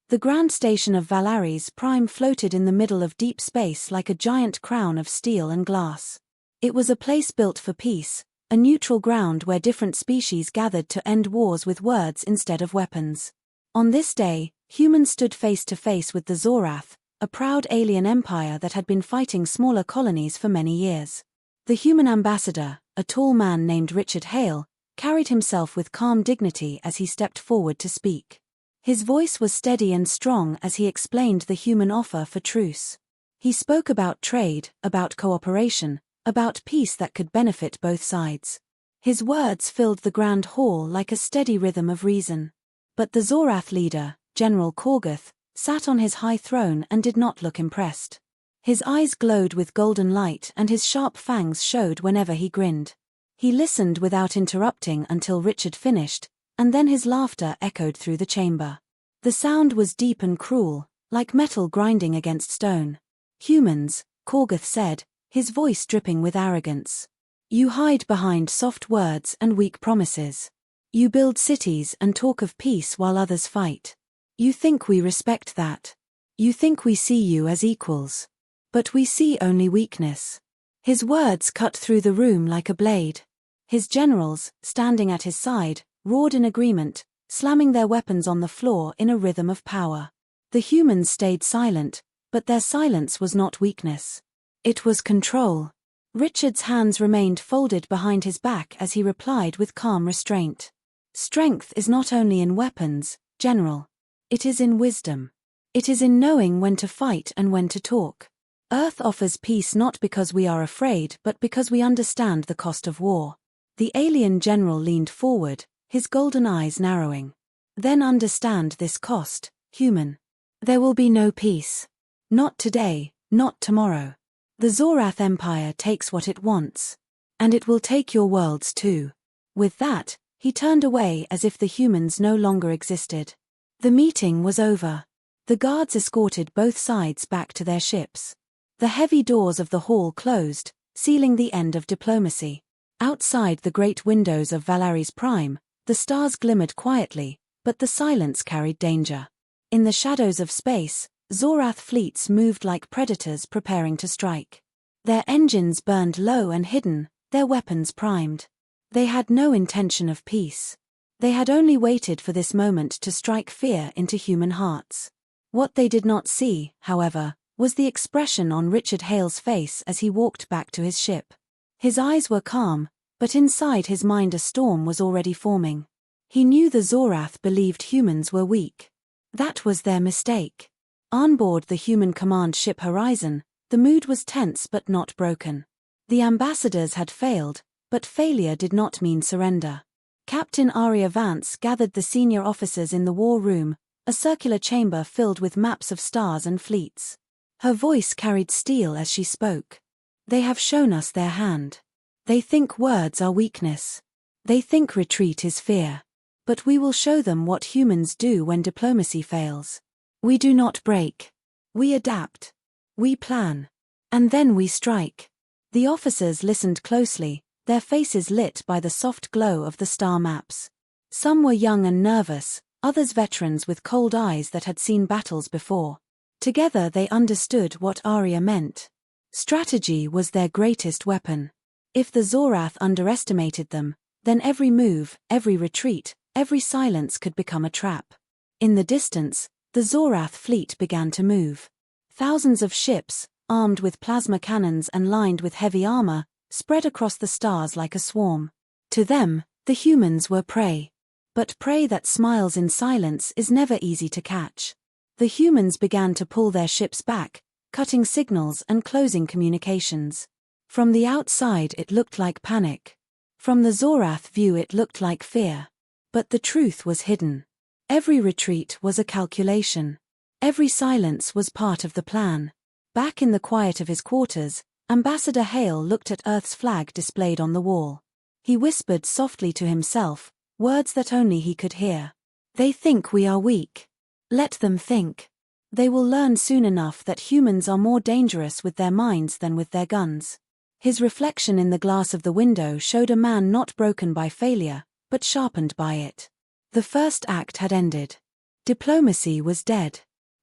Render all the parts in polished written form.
The grand station of Valaris Prime floated in the middle of deep space like a giant crown of steel and glass. It was a place built for peace, a neutral ground where different species gathered to end wars with words instead of weapons. On this day, humans stood face to face with the Zorath, a proud alien empire that had been fighting smaller colonies for many years. The human ambassador, a tall man named Richard Hale, carried himself with calm dignity as he stepped forward to speak. His voice was steady and strong as he explained the human offer for truce. He spoke about trade, about cooperation, about peace that could benefit both sides. His words filled the grand hall like a steady rhythm of reason. But the Zorath leader, General Korgoth, sat on his high throne and did not look impressed. His eyes glowed with golden light and his sharp fangs showed whenever he grinned. He listened without interrupting until Richard finished, and then his laughter echoed through the chamber. The sound was deep and cruel, like metal grinding against stone. "Humans," Korgoth said, his voice dripping with arrogance. "You hide behind soft words and weak promises. You build cities and talk of peace while others fight. You think we respect that. You think we see you as equals. But we see only weakness." His words cut through the room like a blade. His generals, standing at his side, roared in agreement, slamming their weapons on the floor in a rhythm of power. The humans stayed silent, but their silence was not weakness. It was control. Richard's hands remained folded behind his back as he replied with calm restraint. "Strength is not only in weapons, General. It is in wisdom. It is in knowing when to fight and when to talk. Earth offers peace not because we are afraid but because we understand the cost of war." The alien general leaned forward, his golden eyes narrowing. "Then understand this cost, human. There will be no peace. Not today, not tomorrow. The Zorath Empire takes what it wants. And it will take your worlds too." With that, he turned away as if the humans no longer existed. The meeting was over. The guards escorted both sides back to their ships. The heavy doors of the hall closed, sealing the end of diplomacy. Outside the great windows of Valaris Prime, the stars glimmered quietly, but the silence carried danger. In the shadows of space, Zorath fleets moved like predators preparing to strike. Their engines burned low and hidden, their weapons primed. They had no intention of peace. They had only waited for this moment to strike fear into human hearts. What they did not see, however, was the expression on Richard Hale's face as he walked back to his ship. His eyes were calm, but inside his mind a storm was already forming. He knew the Zorath believed humans were weak. That was their mistake. On board the human command ship Horizon, the mood was tense but not broken. The ambassadors had failed, but failure did not mean surrender. Captain Arya Vance gathered the senior officers in the war room, a circular chamber filled with maps of stars and fleets. Her voice carried steel as she spoke. "They have shown us their hand. They think words are weakness. They think retreat is fear. But we will show them what humans do when diplomacy fails. We do not break. We adapt. We plan. And then we strike." The officers listened closely, their faces lit by the soft glow of the star maps. Some were young and nervous, others veterans with cold eyes that had seen battles before. Together they understood what Arya meant. Strategy was their greatest weapon. If the Zorath underestimated them, then every move, every retreat, every silence could become a trap. In the distance, the Zorath fleet began to move. Thousands of ships, armed with plasma cannons and lined with heavy armor, spread across the stars like a swarm. To them, the humans were prey. But prey that smiles in silence is never easy to catch. The humans began to pull their ships back, cutting signals and closing communications. From the outside it looked like panic. From the Zorath view it looked like fear. But the truth was hidden. Every retreat was a calculation. Every silence was part of the plan. Back in the quiet of his quarters, Ambassador Hale looked at Earth's flag displayed on the wall. He whispered softly to himself, words that only he could hear. "They think we are weak. Let them think. They will learn soon enough that humans are more dangerous with their minds than with their guns." His reflection in the glass of the window showed a man not broken by failure, but sharpened by it. The first act had ended. Diplomacy was dead.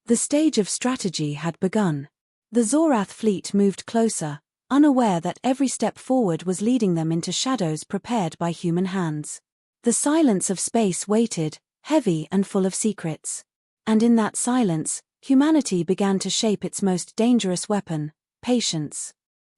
The stage of strategy had begun. The Zorath fleet moved closer, unaware that every step forward was leading them into shadows prepared by human hands. The silence of space waited, heavy and full of secrets. And in that silence, humanity began to shape its most dangerous weapon, patience.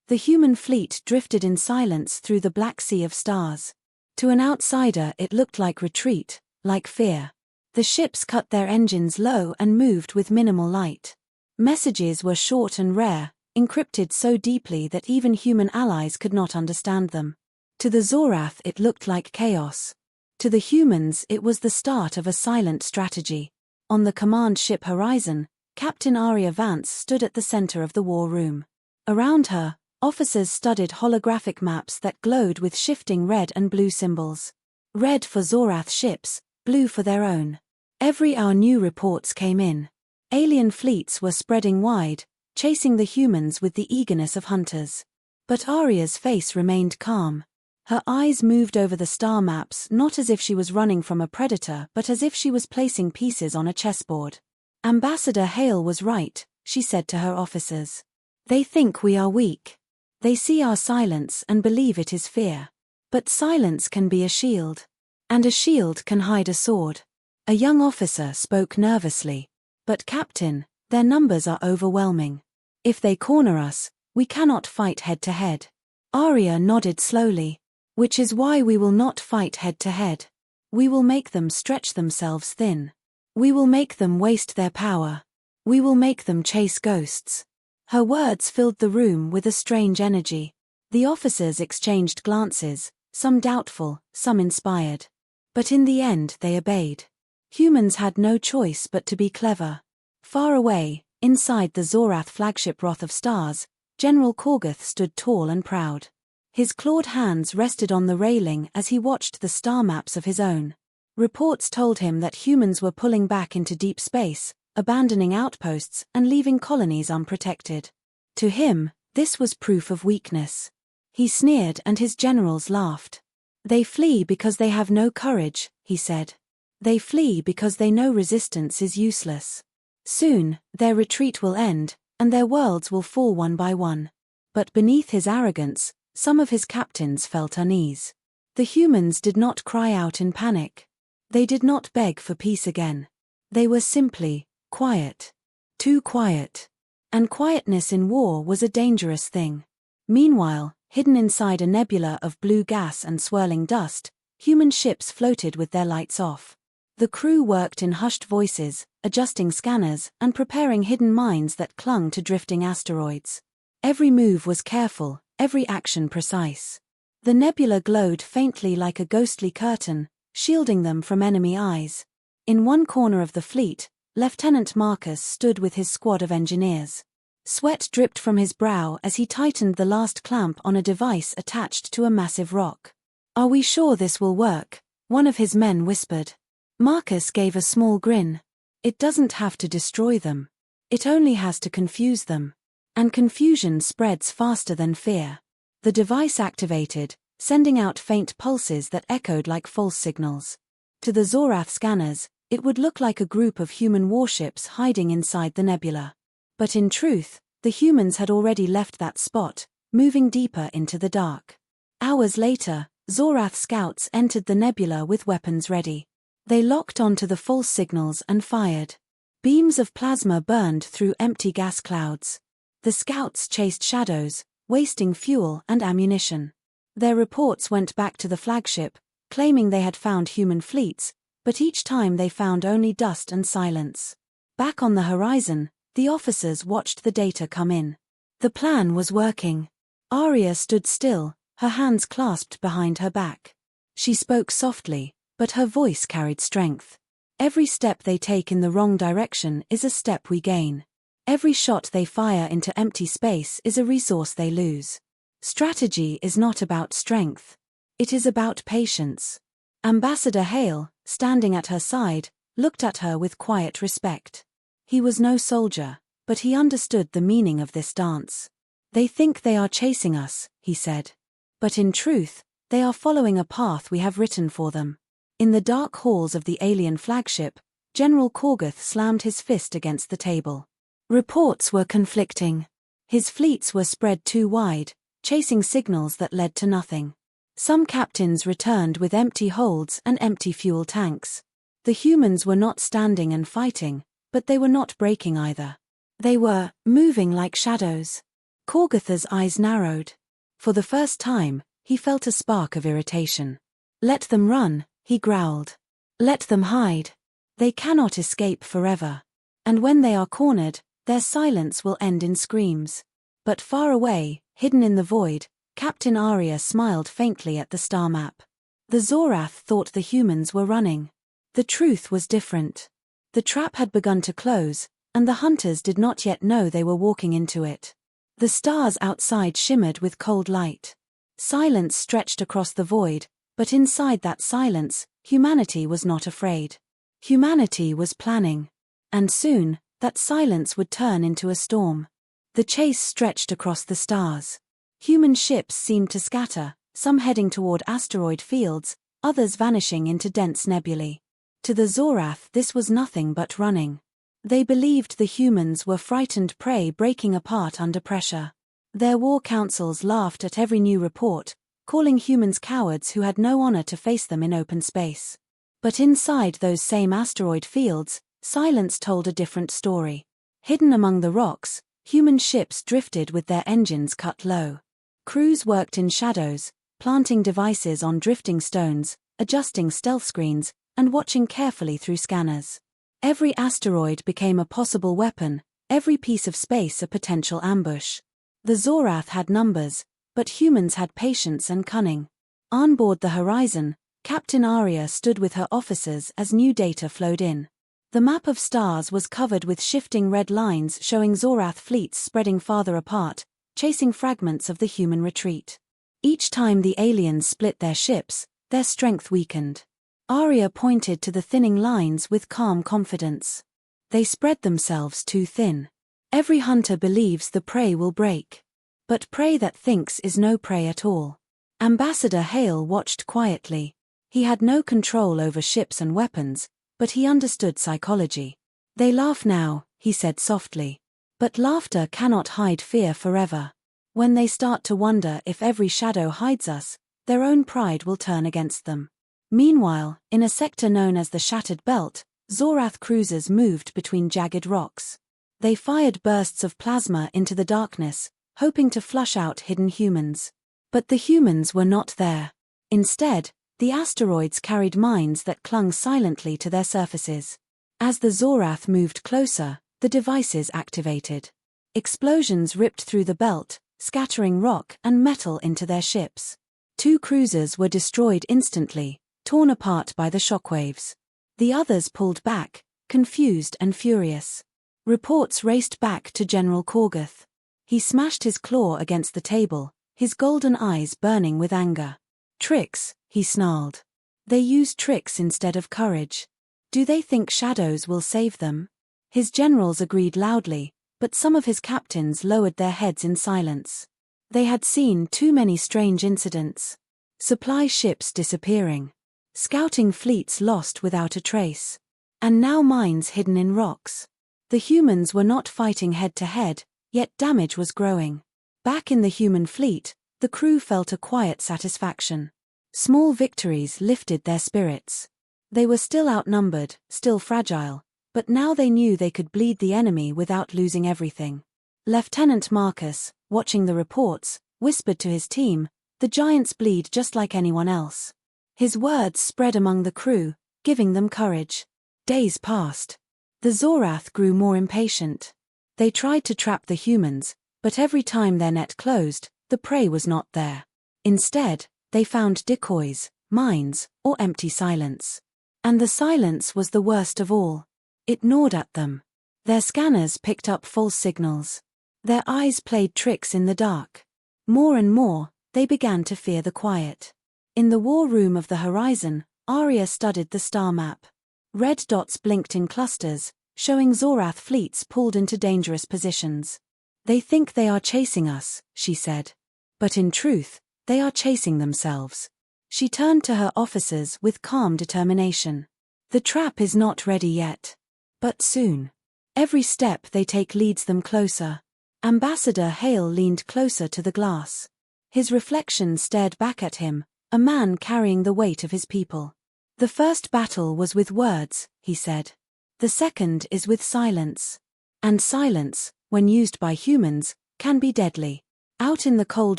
The human fleet drifted in silence through the black sea of stars. To an outsider it looked like retreat, like fear. The ships cut their engines low and moved with minimal light. Messages were short and rare, encrypted so deeply that even human allies could not understand them. To the Zorath it looked like chaos. To the humans it was the start of a silent strategy. On the command ship horizon, Captain Arya Vance stood at the center of the war room. Around her, officers studied holographic maps that glowed with shifting red and blue symbols. Red for Zorath ships, blue for their own. Every hour new reports came in. Alien fleets were spreading wide, chasing the humans with the eagerness of hunters. But Arya's face remained calm. Her eyes moved over the star maps not as if she was running from a predator but as if she was placing pieces on a chessboard. Ambassador Hale was right, she said to her officers. They think we are weak. They see our silence and believe it is fear. But silence can be a shield. And a shield can hide a sword. A young officer spoke nervously. But Captain, their numbers are overwhelming. If they corner us, we cannot fight head to head. Arya nodded slowly. Which is why we will not fight head to head. We will make them stretch themselves thin. We will make them waste their power. We will make them chase ghosts. Her words filled the room with a strange energy. The officers exchanged glances, some doubtful, some inspired. But in the end they obeyed. Humans had no choice but to be clever. Far away, inside the Zorath flagship Wrath of Stars, General Korgoth stood tall and proud. His clawed hands rested on the railing as he watched the star maps of his own. Reports told him that humans were pulling back into deep space, abandoning outposts and leaving colonies unprotected. To him, this was proof of weakness. He sneered and his generals laughed. They flee because they have no courage, he said. They flee because they know resistance is useless. Soon, their retreat will end, and their worlds will fall one by one. But beneath his arrogance, some of his captains felt unease. The humans did not cry out in panic. They did not beg for peace again. They were simply quiet. Too quiet. And quietness in war was a dangerous thing. Meanwhile, hidden inside a nebula of blue gas and swirling dust, human ships floated with their lights off. The crew worked in hushed voices, adjusting scanners and preparing hidden mines that clung to drifting asteroids. Every move was careful, every action precise. The nebula glowed faintly like a ghostly curtain, shielding them from enemy eyes. In one corner of the fleet, Lieutenant Marcus stood with his squad of engineers. Sweat dripped from his brow as he tightened the last clamp on a device attached to a massive rock. "Are we sure this will work?" one of his men whispered. Marcus gave a small grin. "It doesn't have to destroy them. It only has to confuse them. And confusion spreads faster than fear." The device activated, sending out faint pulses that echoed like false signals. To the Zorath scanners, it would look like a group of human warships hiding inside the nebula. But in truth, the humans had already left that spot, moving deeper into the dark. Hours later, Zorath scouts entered the nebula with weapons ready. They locked onto the false signals and fired. Beams of plasma burned through empty gas clouds. The scouts chased shadows, wasting fuel and ammunition. Their reports went back to the flagship, claiming they had found human fleets, but each time they found only dust and silence. Back on the horizon, the officers watched the data come in. The plan was working. Arya stood still, her hands clasped behind her back. She spoke softly, but her voice carried strength. "Every step they take in the wrong direction is a step we gain. Every shot they fire into empty space is a resource they lose. Strategy is not about strength. It is about patience." Ambassador Hale, standing at her side, looked at her with quiet respect. He was no soldier, but he understood the meaning of this dance. "They think they are chasing us," he said. "But in truth, they are following a path we have written for them." In the dark halls of the alien flagship, General Korgoth slammed his fist against the table. Reports were conflicting. His fleets were spread too wide, chasing signals that led to nothing. Some captains returned with empty holds and empty fuel tanks. The humans were not standing and fighting, but they were not breaking either. They were moving like shadows. Korgoth's eyes narrowed. For the first time, he felt a spark of irritation. Let them run, he growled. Let them hide. They cannot escape forever. And when they are cornered, their silence will end in screams. But far away, hidden in the void, Captain Arya smiled faintly at the star map. The Zorath thought the humans were running. The truth was different. The trap had begun to close, and the hunters did not yet know they were walking into it. The stars outside shimmered with cold light. Silence stretched across the void, but inside that silence, humanity was not afraid. Humanity was planning. And soon, that silence would turn into a storm. The chase stretched across the stars. Human ships seemed to scatter, some heading toward asteroid fields, others vanishing into dense nebulae. To the Zorath this was nothing but running. They believed the humans were frightened prey breaking apart under pressure. Their war councils laughed at every new report, calling humans cowards who had no honor to face them in open space. But inside those same asteroid fields, silence told a different story. Hidden among the rocks, human ships drifted with their engines cut low. Crews worked in shadows, planting devices on drifting stones, adjusting stealth screens, and watching carefully through scanners. Every asteroid became a possible weapon, every piece of space a potential ambush. The Zorath had numbers, but humans had patience and cunning. On board the Horizon, Captain Arya stood with her officers as new data flowed in. The map of stars was covered with shifting red lines showing Zorath fleets spreading farther apart, chasing fragments of the human retreat. Each time the aliens split their ships, their strength weakened. Arya pointed to the thinning lines with calm confidence. They spread themselves too thin. Every hunter believes the prey will break. But prey that thinks is no prey at all. Ambassador Hale watched quietly. He had no control over ships and weapons, but he understood psychology. They laugh now, he said softly. But laughter cannot hide fear forever. When they start to wonder if every shadow hides us, their own pride will turn against them. Meanwhile, in a sector known as the Shattered Belt, Zorath cruisers moved between jagged rocks. They fired bursts of plasma into the darkness, hoping to flush out hidden humans. But the humans were not there. Instead, the asteroids carried mines that clung silently to their surfaces. As the Zorath moved closer, the devices activated. Explosions ripped through the belt, scattering rock and metal into their ships. 2 cruisers were destroyed instantly, torn apart by the shockwaves. The others pulled back, confused and furious. Reports raced back to General Korgoth. He smashed his claw against the table, his golden eyes burning with anger. Tricks, he snarled. They use tricks instead of courage. Do they think shadows will save them? His generals agreed loudly, but some of his captains lowered their heads in silence. They had seen too many strange incidents. Supply ships disappearing. Scouting fleets lost without a trace. And now mines hidden in rocks. The humans were not fighting head-to-head, yet damage was growing. Back in the human fleet, the crew felt a quiet satisfaction. Small victories lifted their spirits. They were still outnumbered, still fragile, but now they knew they could bleed the enemy without losing everything. Lieutenant Marcus, watching the reports, whispered to his team, "The giants bleed just like anyone else." His words spread among the crew, giving them courage. Days passed. The Zorath grew more impatient. They tried to trap the humans, but every time their net closed, the prey was not there. Instead, they found decoys, mines, or empty silence. And the silence was the worst of all. It gnawed at them. Their scanners picked up false signals. Their eyes played tricks in the dark. More and more, they began to fear the quiet. In the war room of the Horizon, Arya studied the star map. Red dots blinked in clusters, showing Zorath fleets pulled into dangerous positions. "They think they are chasing us," she said. But in truth, they are chasing themselves. She turned to her officers with calm determination. The trap is not ready yet. But soon. Every step they take leads them closer. Ambassador Hale leaned closer to the glass. His reflection stared back at him, a man carrying the weight of his people. The first battle was with words, he said. The second is with silence. And silence, when used by humans, can be deadly. Out in the cold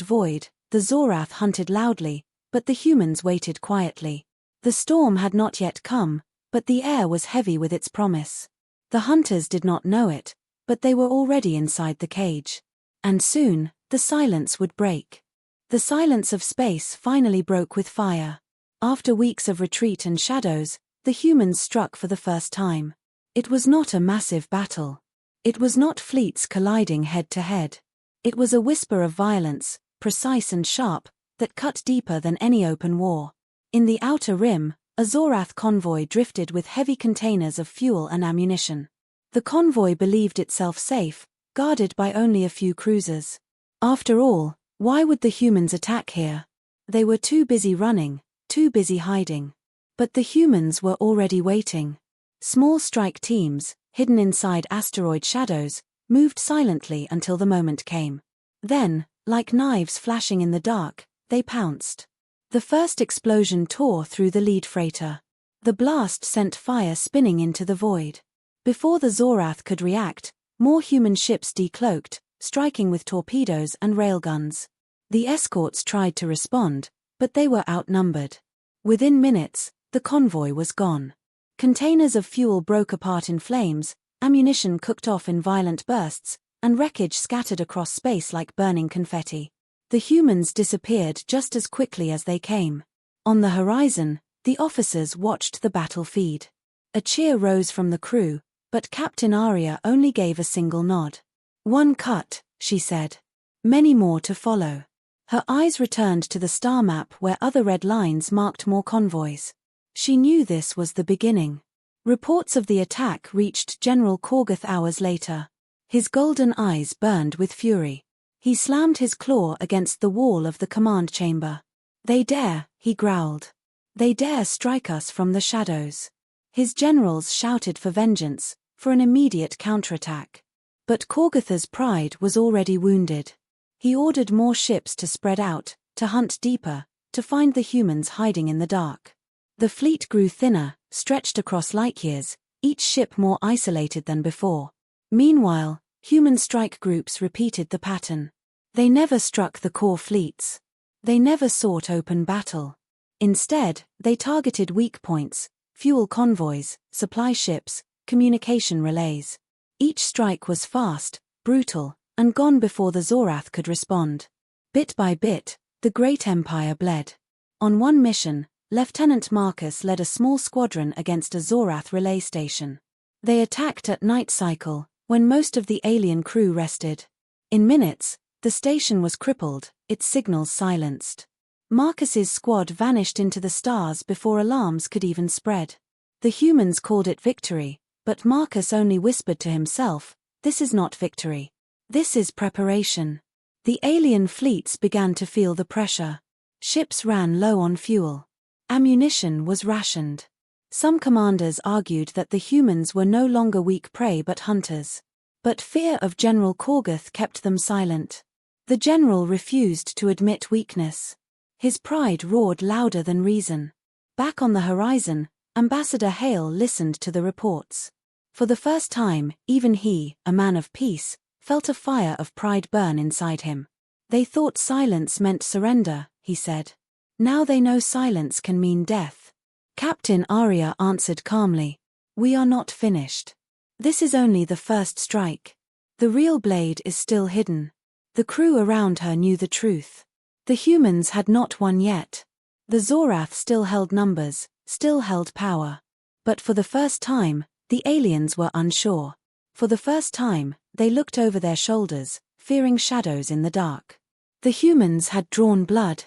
void, the Zorath hunted loudly, but the humans waited quietly. The storm had not yet come, but the air was heavy with its promise. The hunters did not know it, but they were already inside the cage. And soon, the silence would break. The silence of space finally broke with fire. After weeks of retreat and shadows, the humans struck for the first time. It was not a massive battle. It was not fleets colliding head to head. It was a whisper of violence, precise and sharp, that cut deeper than any open war. In the outer rim, a Zorath convoy drifted with heavy containers of fuel and ammunition. The convoy believed itself safe, guarded by only a few cruisers. After all, why would the humans attack here? They were too busy running, too busy hiding. But the humans were already waiting. Small strike teams, hidden inside asteroid shadows, moved silently until the moment came. Then, like knives flashing in the dark, they pounced. The first explosion tore through the lead freighter. The blast sent fire spinning into the void. Before the Zorath could react, more human ships decloaked, striking with torpedoes and railguns. The escorts tried to respond, but they were outnumbered. Within minutes, the convoy was gone. Containers of fuel broke apart in flames, ammunition cooked off in violent bursts, and wreckage scattered across space like burning confetti. The humans disappeared just as quickly as they came. On the horizon, the officers watched the battle feed. A cheer rose from the crew, but Captain Arya only gave a single nod. "One cut," she said. "Many more to follow." Her eyes returned to the star map where other red lines marked more convoys. She knew this was the beginning. Reports of the attack reached General Korgoth hours later. His golden eyes burned with fury. He slammed his claw against the wall of the command chamber. "They dare," he growled. "They dare strike us from the shadows." His generals shouted for vengeance, for an immediate counterattack. But Korgoth's pride was already wounded. He ordered more ships to spread out, to hunt deeper, to find the humans hiding in the dark. The fleet grew thinner, stretched across light years, each ship more isolated than before. Meanwhile, human strike groups repeated the pattern. They never struck the core fleets. They never sought open battle. Instead, they targeted weak points, fuel convoys, supply ships, communication relays. Each strike was fast, brutal, and gone before the Zorath could respond. Bit by bit, the great empire bled. On one mission, Lieutenant Marcus led a small squadron against a Zorath relay station. They attacked at night cycle, when most of the alien crew rested. In minutes, the station was crippled, its signals silenced. Marcus's squad vanished into the stars before alarms could even spread. The humans called it victory, but Marcus only whispered to himself, "This is not victory. This is preparation." The alien fleets began to feel the pressure. Ships ran low on fuel. Ammunition was rationed. Some commanders argued that the humans were no longer weak prey but hunters. But fear of General Korgoth kept them silent. The general refused to admit weakness. His pride roared louder than reason. Back on the horizon, Ambassador Hale listened to the reports. For the first time, even he, a man of peace, felt a fire of pride burn inside him. "They thought silence meant surrender," he said. "Now they know silence can mean death." Captain Arya answered calmly, "We are not finished. This is only the first strike. The real blade is still hidden." The crew around her knew the truth. The humans had not won yet. The Zorath still held numbers, still held power. But for the first time, the aliens were unsure. For the first time, they looked over their shoulders, fearing shadows in the dark. The humans had drawn blood.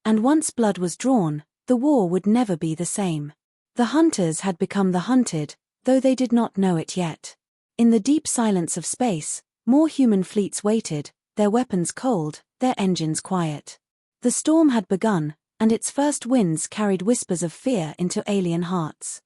And once blood was drawn, the war would never be the same. The hunters had become the hunted, though they did not know it yet. In the deep silence of space, more human fleets waited, their weapons cold, their engines quiet. The storm had begun, and its first winds carried whispers of fear into alien hearts.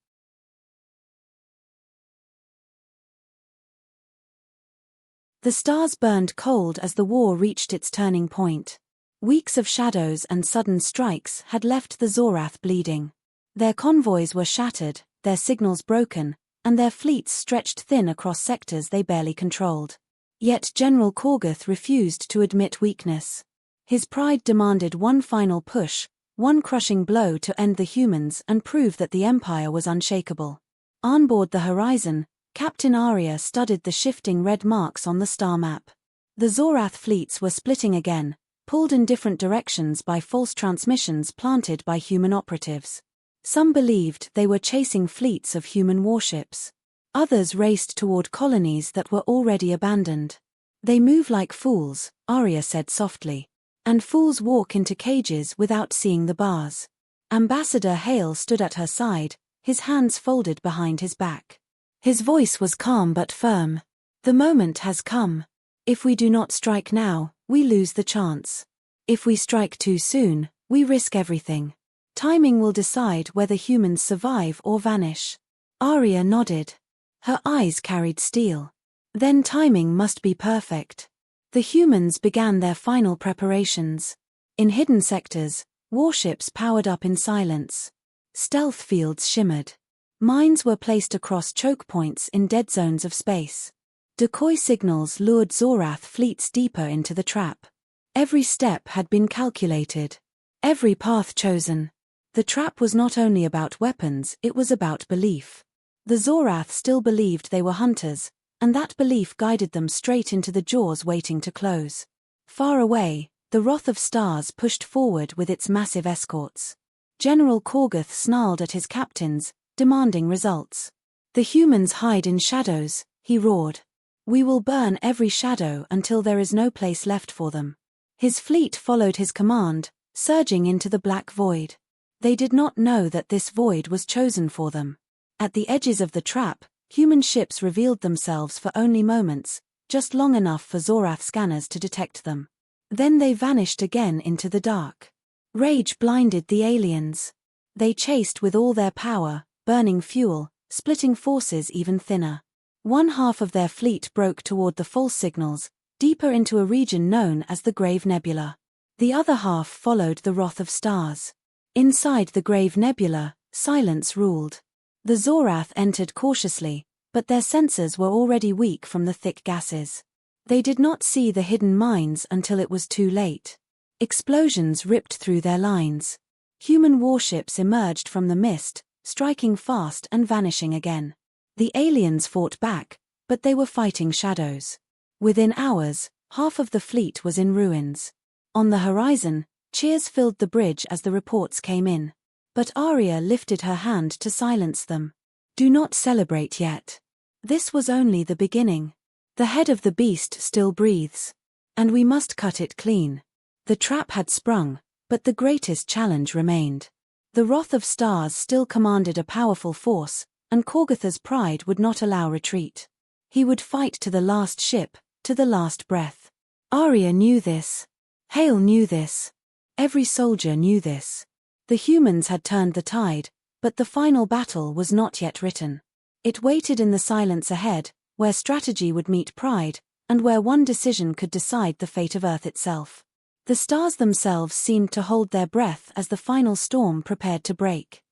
The stars burned cold as the war reached its turning point. Weeks of shadows and sudden strikes had left the Zorath bleeding. Their convoys were shattered, their signals broken, and their fleets stretched thin across sectors they barely controlled. Yet General Korgoth refused to admit weakness. His pride demanded one final push, one crushing blow to end the humans and prove that the Empire was unshakable. On board the horizon, Captain Arya studied the shifting red marks on the star map. The Zorath fleets were splitting again, pulled in different directions by false transmissions planted by human operatives. Some believed they were chasing fleets of human warships. Others raced toward colonies that were already abandoned. "They move like fools," Arya said softly. "And fools walk into cages without seeing the bars." Ambassador Hale stood at her side, his hands folded behind his back. His voice was calm but firm. "The moment has come. If we do not strike now, we lose the chance. If we strike too soon, we risk everything. Timing will decide whether humans survive or vanish." Arya nodded. Her eyes carried steel. Then timing must be perfect. The humans began their final preparations. In hidden sectors, warships powered up in silence. Stealth fields shimmered. Mines were placed across choke points in dead zones of space. Decoy signals lured Zorath fleets deeper into the trap. Every step had been calculated. Every path chosen. The trap was not only about weapons, it was about belief. The Zorath still believed they were hunters, and that belief guided them straight into the jaws waiting to close. Far away, the Wrath of Stars pushed forward with its massive escorts. General Korgoth snarled at his captains, demanding results. "The humans hide in shadows," he roared. "We will burn every shadow until there is no place left for them." His fleet followed his command, surging into the black void. They did not know that this void was chosen for them. At the edges of the trap, human ships revealed themselves for only moments, just long enough for Zorath scanners to detect them. Then they vanished again into the dark. Rage blinded the aliens. They chased with all their power, burning fuel, splitting forces even thinner. One half of their fleet broke toward the false signals, deeper into a region known as the Grave Nebula. The other half followed the Wrath of Stars. Inside the Grave Nebula, silence ruled. The Zorath entered cautiously, but their senses were already weak from the thick gases. They did not see the hidden mines until it was too late. Explosions ripped through their lines. Human warships emerged from the mist, striking fast and vanishing again. The aliens fought back, but they were fighting shadows. Within hours, half of the fleet was in ruins. On the horizon, cheers filled the bridge as the reports came in. But Arya lifted her hand to silence them. "Do not celebrate yet. This was only the beginning. The head of the beast still breathes. And we must cut it clean." The trap had sprung, but the greatest challenge remained. The Wrath of Stars still commanded a powerful force, and Korgoth's pride would not allow retreat. He would fight to the last ship, to the last breath. Arya knew this. Hale knew this. Every soldier knew this. The humans had turned the tide, but the final battle was not yet written. It waited in the silence ahead, where strategy would meet pride, and where one decision could decide the fate of Earth itself. The stars themselves seemed to hold their breath as the final storm prepared to break.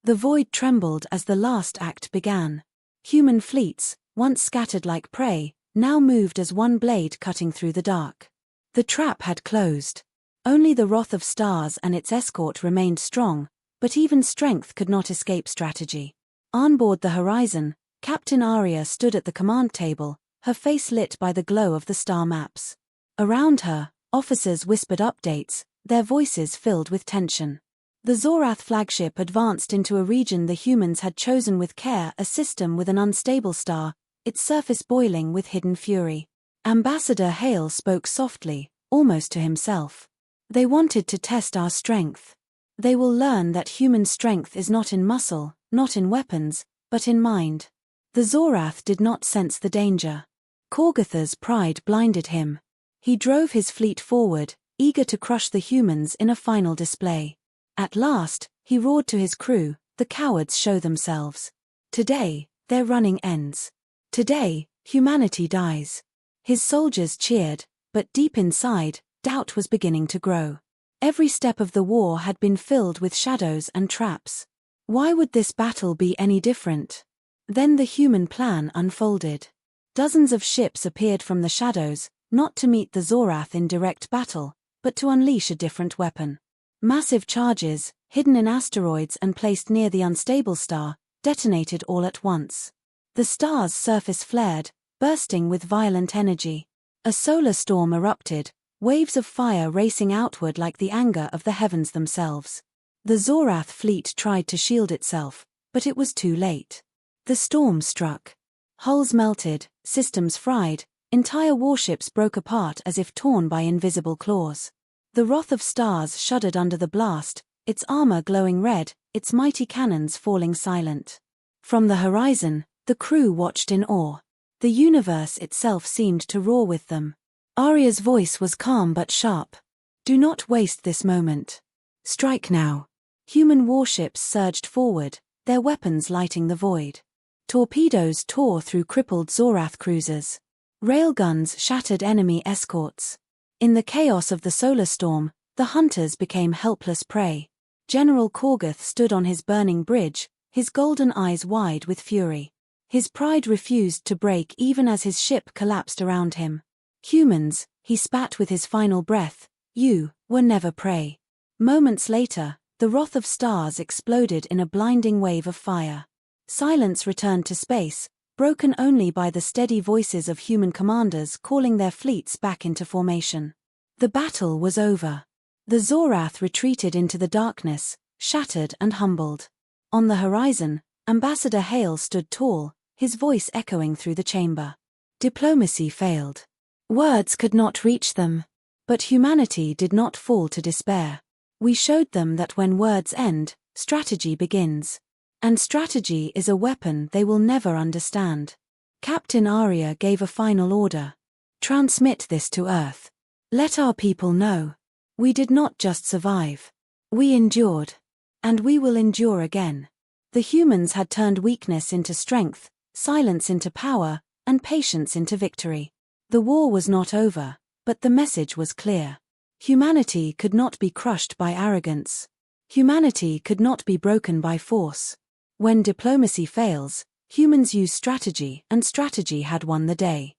The void trembled as the last act began. Human fleets, once scattered like prey, now moved as one blade cutting through the dark. The trap had closed. Only the Wrath of Stars and its escort remained strong, but even strength could not escape strategy. On board the horizon, Captain Arya stood at the command table, her face lit by the glow of the star maps. Around her, officers whispered updates, their voices filled with tension. The Zorath flagship advanced into a region the humans had chosen with care, a system with an unstable star, its surface boiling with hidden fury. Ambassador Hale spoke softly, almost to himself. "They wanted to test our strength. They will learn that human strength is not in muscle, not in weapons, but in mind." The Zorath did not sense the danger. Korgoth's pride blinded him. He drove his fleet forward, eager to crush the humans in a final display. At last, he roared to his crew, "The cowards show themselves. Today, their running ends. Today, humanity dies." His soldiers cheered, but deep inside, doubt was beginning to grow. Every step of the war had been filled with shadows and traps. Why would this battle be any different? Then the human plan unfolded. Dozens of ships appeared from the shadows, not to meet the Zorath in direct battle, but to unleash a different weapon. Massive charges, hidden in asteroids and placed near the unstable star, detonated all at once. The star's surface flared, bursting with violent energy. A solar storm erupted, waves of fire racing outward like the anger of the heavens themselves. The Zorath fleet tried to shield itself, but it was too late. The storm struck. Hulls melted, systems fried, entire warships broke apart as if torn by invisible claws. The wrath of stars shuddered under the blast, its armor glowing red, its mighty cannons falling silent. From the horizon, the crew watched in awe. The universe itself seemed to roar with them. Arya's voice was calm but sharp. "Do not waste this moment. Strike now." Human warships surged forward, their weapons lighting the void. Torpedoes tore through crippled Zorath cruisers. Railguns shattered enemy escorts. In the chaos of the solar storm, the hunters became helpless prey. General Korgoth stood on his burning bridge, his golden eyes wide with fury. His pride refused to break even as his ship collapsed around him. "Humans," he spat with his final breath, "you were never prey." Moments later, the wrath of stars exploded in a blinding wave of fire. Silence returned to space, broken only by the steady voices of human commanders calling their fleets back into formation. The battle was over. The Zorath retreated into the darkness, shattered and humbled. On the horizon, Ambassador Hale stood tall, his voice echoing through the chamber. Diplomacy failed. Words could not reach them. But humanity did not fall to despair. We showed them that when words end, strategy begins. And strategy is a weapon they will never understand. Captain Arya gave a final order. "Transmit this to Earth. Let our people know. We did not just survive. We endured. And we will endure again." The humans had turned weakness into strength, silence into power, and patience into victory. The war was not over, but the message was clear. Humanity could not be crushed by arrogance. Humanity could not be broken by force. When diplomacy fails, humans use strategy, and strategy had won the day.